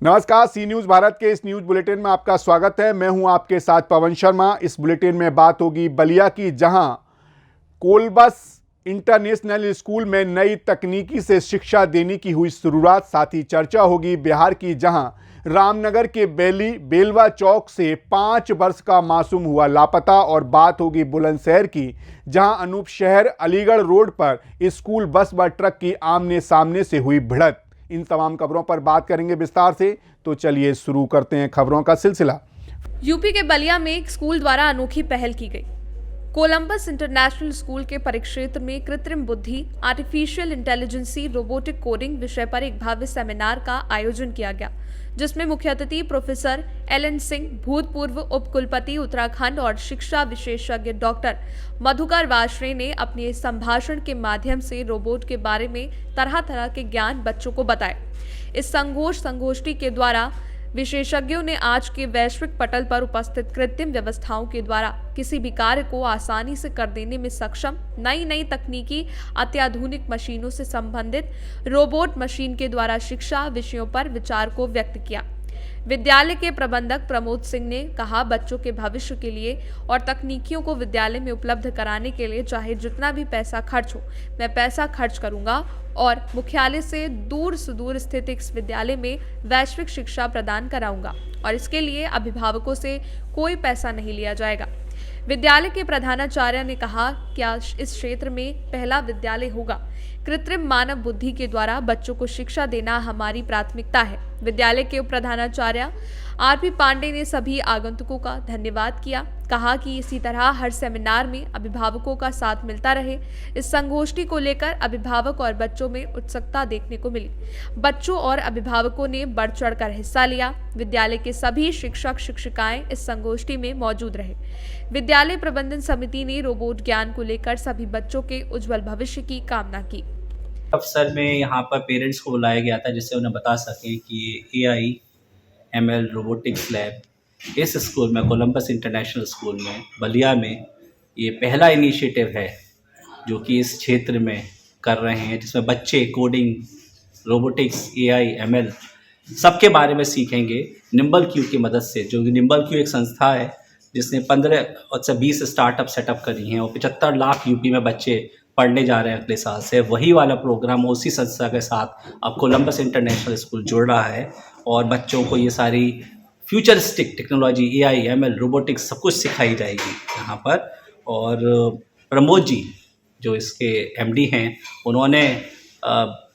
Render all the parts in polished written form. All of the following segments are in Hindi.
नमस्कार, सी न्यूज़ भारत के इस न्यूज़ बुलेटिन में आपका स्वागत है। मैं हूं आपके साथ पवन शर्मा। इस बुलेटिन में बात होगी बलिया की, जहां कोलबस इंटरनेशनल स्कूल में नई तकनीकी से शिक्षा देने की हुई शुरुआत। साथ ही चर्चा होगी बिहार की, जहां रामनगर के बेलवा चौक से 5 वर्ष का मासूम हुआ लापता। और बात होगी बुलंदशहर की, जहां अनूप शहर अलीगढ़ रोड पर स्कूल बस व ट्रक की आमने सामने से हुई भिड़ंत। इन तमाम खबरों पर बात करेंगे विस्तार से, तो चलिए शुरू करते हैं खबरों का सिलसिला। यूपी के बलिया में एक स्कूल द्वारा अनोखी पहल की गई। कोलंबस इंटरनेशनल स्कूल के परिक्षेत्र में कृत्रिम बुद्धि, आर्टिफिशियल इंटेलिजेंसी, रोबोटिक कोडिंग विषय पर एक भव्य सेमिनार का आयोजन किया गया, जिसमें मुख्य अतिथि प्रोफेसर एल.एन. सिंह, भूतपूर्व उप कुलपति उत्तराखंड और शिक्षा विशेषज्ञ डॉक्टर मधुकर वाशरे ने अपने संभाषण के माध्यम से रोबोट के बारे में तरह तरह के ज्ञान बच्चों को बताए। इस संगोष्ठी के द्वारा विशेषज्ञों ने आज के वैश्विक पटल पर उपस्थित कृत्रिम व्यवस्थाओं के द्वारा किसी भी कार्य को आसानी से कर देने में सक्षम नई नई तकनीकी अत्याधुनिक मशीनों से संबंधित रोबोट मशीन के द्वारा शिक्षा विषयों पर विचार को व्यक्त किया। विद्यालय के प्रबंधक प्रमोद सिंह ने कहा, बच्चों के भविष्य के लिए और तकनीकियों को विद्यालय में उपलब्ध कराने के लिए चाहे जितना भी पैसा खर्च हो, मैं पैसा खर्च करूंगा और मुख्यालय से दूर सुदूर स्थित इस विद्यालय में वैश्विक शिक्षा प्रदान कराऊंगा और इसके लिए अभिभावकों से कोई पैसा नहीं लिया जाएगा। विद्यालय के प्रधानाचार्य ने कहा, क्या इस क्षेत्र में पहला विद्यालय होगा। कृत्रिम मानव बुद्धि के द्वारा बच्चों को शिक्षा देना हमारी प्राथमिकता है। विद्यालय के उप प्रधानाचार्य आर.पी. पांडे ने सभी आगंतुकों का धन्यवाद किया। कहा कि इसी तरह हर सेमिनार में अभिभावकों का साथ मिलता रहे। इस संगोष्ठी को लेकर अभिभावक और बच्चों में उत्सुकता देखने को मिली। बच्चों और अभिभावकों ने बढ़ चढ़कर हिस्सा लिया। विद्यालय के सभी शिक्षक शिक्षिकाएं इस संगोष्ठी में मौजूद रहे। विद्यालय प्रबंधन समिति ने रोबोट ज्ञान को लेकर सभी बच्चों के उज्जवल भविष्य की कामना की। अवसर में यहाँ पर पेरेंट्स को बुलाया गया था, जिससे उन्हें बता सकें कि AI ML रोबोटिक्स लैब इस स्कूल में, कोलंबस इंटरनेशनल स्कूल में बलिया में, ये पहला इनिशिएटिव है जो कि इस क्षेत्र में कर रहे हैं, जिसमें बच्चे कोडिंग, रोबोटिक्स, AI ML सबके बारे में सीखेंगे निम्बल क्यू की मदद से। जो निम्बल क्यू एक संस्था है जिसने 15 से 20 स्टार्टअप सेटअप करी हैं और 75 लाख यूपी में बच्चे पढ़ने जा रहे हैं अगले साल से। वही वाला प्रोग्राम उसी संस्था के साथ अब कोलंबस इंटरनेशनल स्कूल जुड़ रहा है और बच्चों को ये सारी futuristic technology, AI ML robotics सब कुछ सिखाई जाएगी यहाँ पर। और प्रमोद जी जो इसके MD हैं, उन्होंने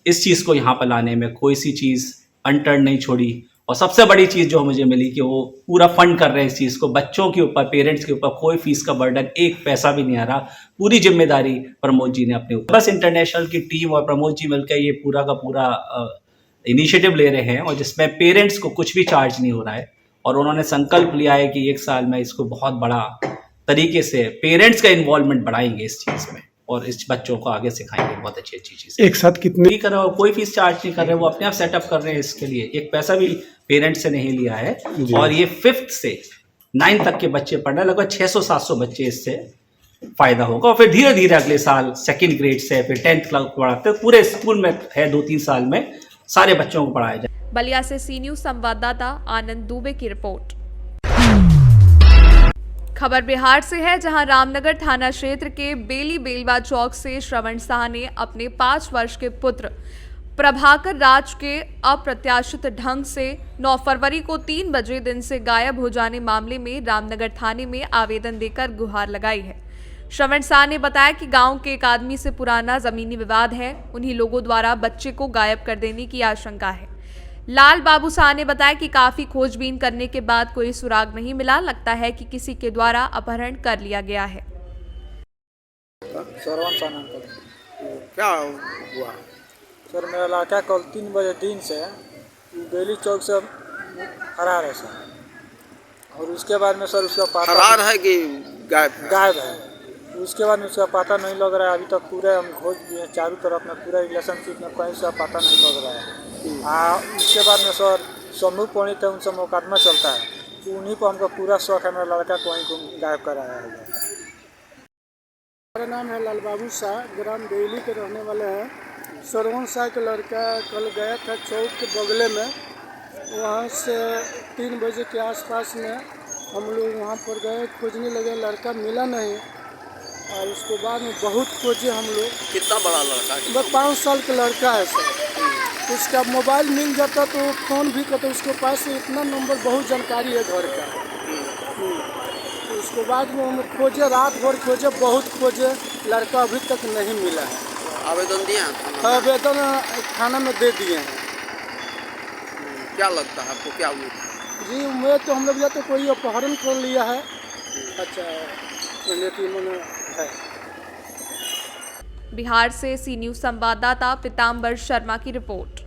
इस चीज़ को यहाँ पर लाने में कोई सी चीज़ अनटर्न नहीं छोड़ी। और सबसे बड़ी चीज़ जो मुझे मिली कि वो पूरा फंड कर रहे हैं इस चीज़ को। बच्चों के ऊपर, पेरेंट्स के ऊपर कोई फीस का बर्डन, एक पैसा भी नहीं आ रहा। पूरी जिम्मेदारी प्रमोद जी ने अपने ऊपर, बस इंटरनेशनल की टीम और प्रमोद जी मिलकर ये पूरा का पूरा इनिशिएटिव ले रहे हैं और जिसमें पेरेंट्स को कुछ भी चार्ज नहीं हो रहा है। और उन्होंने संकल्प लिया है कि 1 साल में इसको बहुत बड़ा तरीके से पेरेंट्स का इन्वॉल्वमेंट बढ़ाएंगे इस चीज़ में और इस बच्चों को आगे सिखाएंगे बहुत अच्छी अच्छी चीज़ें। एक साथ कितने कर रहे हो, कोई फीस चार्ज नहीं कर रहे, वो अपने आप सेटअप कर रहे हैं। इसके लिए एक पैसा भी पेरेंट्स से नहीं लिया है। और ये 5th से 9th तक के बच्चे पढ़ रहे हैं। लगभग 600-700 बच्चे इससे फायदा होगा। और फिर धीरे धीरे अगले साल 2nd ग्रेड से फिर 10th क्लास पढ़ाते पूरे स्कूल में है। 2-3 साल में सारे बच्चों को पढ़ाया जाए। बलिया से सी न्यूज़ संवाददाता आनंद दुबे की रिपोर्ट। खबर बिहार से है, जहां रामनगर थाना क्षेत्र के बेलवा चौक से श्रवण शाह ने अपने 5 वर्ष के पुत्र प्रभाकर राज के अप्रत्याशित ढंग से 9 फरवरी को 3 बजे दिन से गायब हो जाने मामले में रामनगर थाने में आवेदन देकर गुहार लगाई है। श्रवण शाह ने बताया कि गांव के एक आदमी से पुराना जमीनी विवाद है। उन्हीं लोगों द्वारा बच्चे को गायब कर देने की आशंका है। लाल बाबू शाह ने बताया कि काफी खोजबीन करने के बाद कोई सुराग नहीं मिला। लगता है कि किसी के द्वारा अपहरण कर लिया गया है। क्या हुआ सर? मेरा लड़का कल 3 बजे दिन से बेली चौक से फरार है सर। और उसके बाद में सर उसका पता फरार है कि गायब है। उसके बाद में उसका पता नहीं लग रहा है। अभी तक पूरे हम खोज दिए चारों तरफ में, पूरे रिलेशनशिप में कहीं से पता नहीं लग रहा है। उसके बाद में सर समूह पंडित है, उनसे मुकदमा चलता है, तो उन्हीं पर हमको पूरा शौक है। मेरा लड़का को वहीं गायब कराया है। मेरा नाम है लाल बाबू शाह, ग्राम बेली के रहने वाले हैं। श्रवण शाह का लड़का कल गया था चौक के बगले में वहाँ से 3 बजे के आसपास में हम लोग वहाँ पर गए, खोजने लगे, लड़का मिला नहीं। और उसके बाद में बहुत खोजे हम लोग। कितना बड़ा लड़का है? बस 5 साल का लड़का है सर। उसका मोबाइल मिल जाता तो फ़ोन भी करता, उसके पास से इतना नंबर, बहुत जानकारी है घर का। तो उसके बाद में हम खोजे, रात भर खोजे, बहुत खोजे, लड़का अभी तक नहीं मिला है। आवेदन दिए हैं थाना में? आवेदन थाना में दे दिए हैं। क्या लगता है आपको, क्या उम्मीद है? जी उम्मीद तो हम लोग या तो कोई अपहरण कर लिया है, अच्छा लेकिन मैंने है। बिहार से सी न्यूज संवाददाता पीताम्बर शर्मा की रिपोर्ट।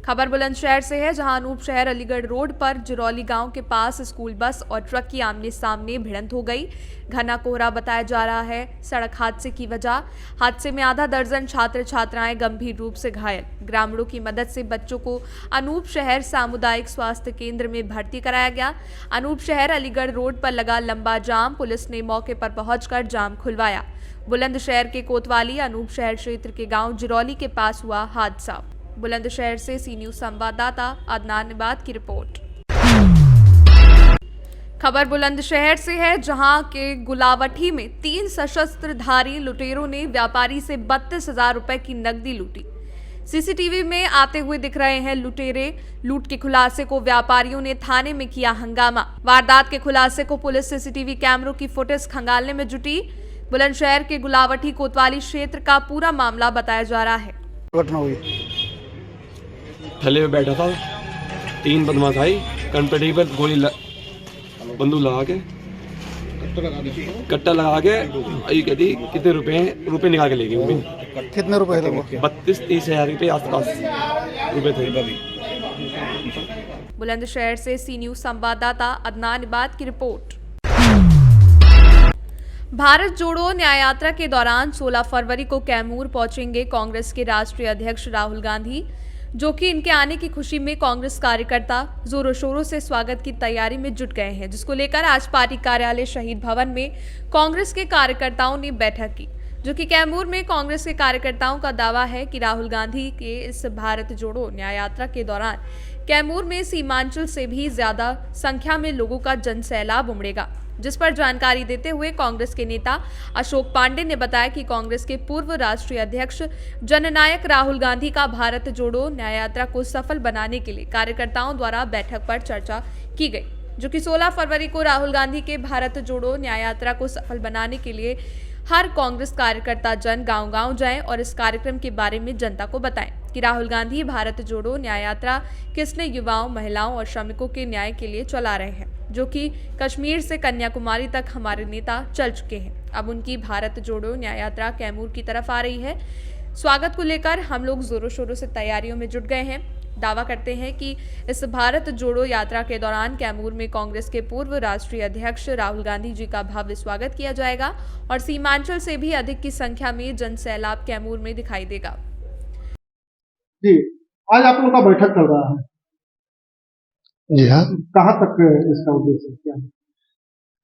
खबर बुलंदशहर से है, जहां अनूप शहर अलीगढ़ रोड पर जिरौली गांव के पास स्कूल बस और ट्रक की आमने सामने भिड़ंत हो गई। घना कोहरा बताया जा रहा है सड़क हादसे की वजह। हादसे में आधा दर्जन छात्र छात्राएं गंभीर रूप से घायल। ग्रामीणों की मदद से बच्चों को अनूप शहर सामुदायिक स्वास्थ्य केंद्र में भर्ती कराया गया। अनूप शहर अलीगढ़ रोड पर लगा लंबा जाम, पुलिस ने मौके पर पहुंचकर जाम खुलवाया। बुलंदशहर के कोतवाली अनूप शहर क्षेत्र के गांव जिरौली के पास हुआ हादसा। बुलंदशहर से सी न्यूज संवाददाता अदनान निबात की रिपोर्ट। खबर बुलंदशहर से है, जहां के गुलावठी में 3 सशस्त्रधारी लुटेरों ने व्यापारी से 32,000 रुपए की नकदी लूटी। सीसीटीवी में आते हुए दिख रहे हैं लुटेरे। लूट के खुलासे को व्यापारियों ने थाने में किया हंगामा। वारदात के खुलासे को पुलिस सीसीटीवी कैमरों की फुटेज खंगालने में जुटी। बुलंदशहर के गुलावठी कोतवाली क्षेत्र का पूरा मामला बताया जा रहा है। घटना हुई, थैले में बैठा था, 3 बदमाश आई, कनपटी पर बंदूक लगा के कट्टा लगा के आई, कहती कितने रुपए निकाल के ले गई। कितने रुपए थे? 32-30 हज़ार के आसपास रुपए थे। बुलंदशहर से सी न्यूज संवाददाता अदनान निबात की रिपोर्ट। भारत जोड़ो न्याय यात्रा के दौरान 16 फरवरी को कैमूर पहुंचेंगे कांग्रेस के राष्ट्रीय अध्यक्ष राहुल गांधी, जो कि इनके आने की खुशी में कांग्रेस कार्यकर्ता जोरों शोरों से स्वागत की तैयारी में जुट गए हैं, जिसको लेकर आज पार्टी कार्यालय शहीद भवन में कांग्रेस के कार्यकर्ताओं ने बैठक की। जो कि कैमूर में कांग्रेस के कार्यकर्ताओं का दावा है कि राहुल गांधी के इस भारत जोड़ो न्याय यात्रा के दौरान कैमूर में सीमांचल से भी ज्यादा संख्या में लोगों का जनसैलाब उमड़ेगा। जिस पर जानकारी देते हुए कांग्रेस के नेता अशोक पांडे ने बताया कि कांग्रेस के पूर्व राष्ट्रीय अध्यक्ष जननायक राहुल गांधी का भारत जोड़ो न्याय यात्रा को सफल बनाने के लिए कार्यकर्ताओं द्वारा बैठक पर चर्चा की गई। जो कि 16 फरवरी को राहुल गांधी के भारत जोड़ो न्याय यात्रा को सफल बनाने के लिए हर कांग्रेस कार्यकर्ता जन गांव-गांव जाएं और इस कार्यक्रम के बारे में जनता को बताएं कि राहुल गांधी भारत जोड़ो न्याय यात्रा किसने युवाओं, महिलाओं और श्रमिकों के न्याय के लिए चला रहे हैं, जो कि कश्मीर से कन्याकुमारी तक हमारे नेता चल चुके हैं। अब उनकी भारत जोड़ो न्याय यात्रा कैमूर की तरफ आ रही है। स्वागत को लेकर हम लोग जोरों शोरों से तैयारियों में जुट गए हैं। दावा करते हैं कि इस भारत जोड़ो यात्रा के दौरान कैमूर में कांग्रेस के पूर्व राष्ट्रीय अध्यक्ष राहुल गांधी जी का भव्य स्वागत किया जाएगा और सीमांचल से भी अधिक की संख्या में जनसैलाब कैमूर में दिखाई देगा। जी, आज आप लोग का बैठक चल रहा है। जी हाँ, कहाँ तक इसका उद्देश्य है, क्या?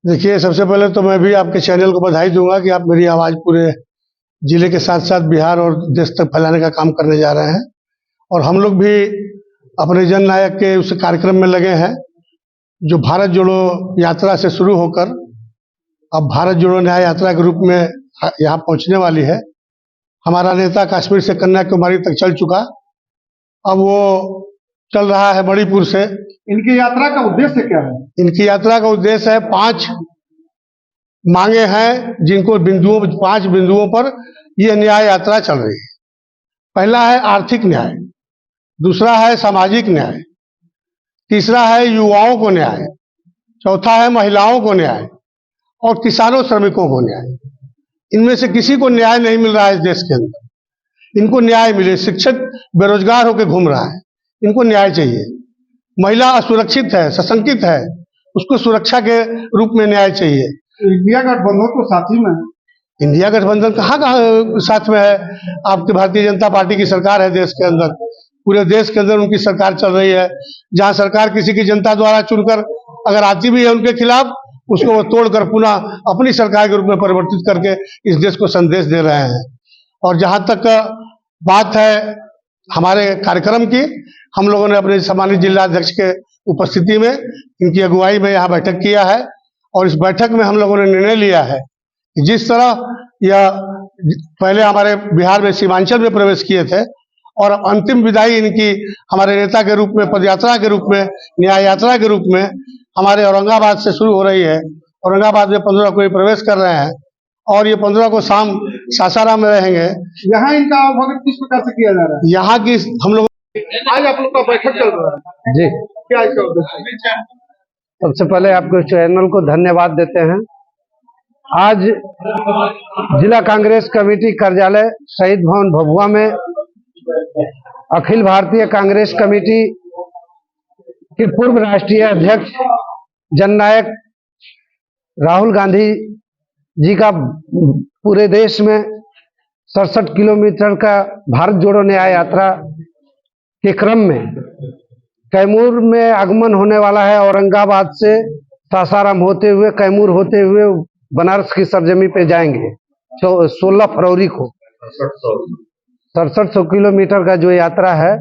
देखिए, सबसे पहले तो मैं भी आपके चैनल को बधाई दूंगा कि आप मेरी आवाज़ पूरे जिले के साथ साथ बिहार और देश तक फैलाने का काम करने जा रहे हैं। और हम लोग भी अपने जन नायक के उस कार्यक्रम में लगे हैं, जो भारत जोड़ो यात्रा से शुरू होकर अब भारत जोड़ो न्याय यात्रा के रूप में यहाँ पहुँचने वाली है। हमारा नेता कश्मीर से कन्याकुमारी तक चल चुका, अब वो चल रहा है मणिपुर से। इनकी यात्रा का उद्देश्य क्या है? इनकी यात्रा का उद्देश्य है 5 मांगे हैं, जिनको 5 बिंदुओं पर यह न्याय यात्रा चल रही है। पहला है आर्थिक न्याय, दूसरा है सामाजिक न्याय, तीसरा है युवाओं को न्याय, चौथा है महिलाओं को न्याय और किसानों श्रमिकों को न्याय। इनमें से किसी को न्याय नहीं मिल रहा है इस देश के अंदर। इनको न्याय मिले। शिक्षक बेरोजगार होकर घूम रहा है, इनको न्याय चाहिए। महिला असुरक्षित है, सशंकित है, उसको सुरक्षा के रूप में न्याय चाहिए। इंडिया गठबंधन तो साथ ही में है। इंडिया गठबंधन कहाँ साथ में है? आपकी भारतीय जनता पार्टी की सरकार है देश के अंदर, पूरे देश के अंदर उनकी सरकार चल रही है। जहाँ सरकार किसी की जनता द्वारा चुनकर अगर आती भी है उनके खिलाफ, उसको वो तोड़कर पुनः अपनी सरकार के रूप में परिवर्तित करके इस देश को संदेश दे रहे हैं। और जहाँ तक बात है हमारे कार्यक्रम की, हम लोगों ने अपने सम्मानित जिलाध्यक्ष के उपस्थिति में, इनकी अगुवाई में यहाँ बैठक किया है। और इस बैठक में हम लोगों ने निर्णय लिया है कि जिस तरह यह पहले हमारे बिहार में सीमांचल में प्रवेश किए थे और अंतिम विदाई इनकी हमारे नेता के रूप में, पदयात्रा के रूप में, न्याय यात्रा के रूप में हमारे औरंगाबाद से शुरू हो रही है। औरंगाबाद में 15 को ये प्रवेश कर रहे हैं और ये 15 को शाम सासाराम में रहेंगे। यहाँ इनका आह्वान किस प्रकार से किया जा रहा है? यहाँ की हम लोग आज आप लोग का बैठक चल रहा है जी, क्या इसका उद्देश्य है? सबसे पहले आपको चैनल को धन्यवाद देते हैं। आज जिला कांग्रेस कमेटी कार्यालय शहीद भवन भभुआ में अखिल भारतीय कांग्रेस कमेटी के पूर्व राष्ट्रीय अध्यक्ष जननायक राहुल गांधी जी का पूरे देश में 67 किलोमीटर का भारत जोड़ो न्याय यात्रा के क्रम में कैमूर में आगमन होने वाला है। औरंगाबाद से सासाराम होते हुए, कैमूर होते हुए बनारस की सरजमी पे जाएंगे 16 फरवरी को। 6700 किलोमीटर का जो यात्रा है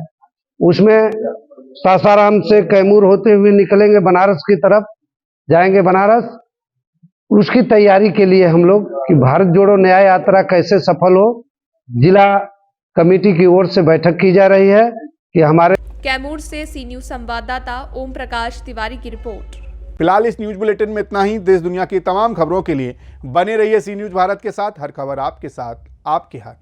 उसमें सासाराम से कैमूर होते हुए निकलेंगे, बनारस की तरफ जाएंगे बनारस। उसकी तैयारी के लिए हम लोग कि भारत जोड़ो न्याय यात्रा कैसे सफल हो, जिला कमेटी की ओर से बैठक की जा रही है कि हमारे कैमूर से सी न्यूज संवाददाता ओम प्रकाश तिवारी की रिपोर्ट। फिलहाल इस न्यूज बुलेटिन में इतना ही। देश दुनिया की तमाम खबरों के लिए बने रहिए सी न्यूज भारत के साथ। हर खबर आपके साथ, आपके हाथ।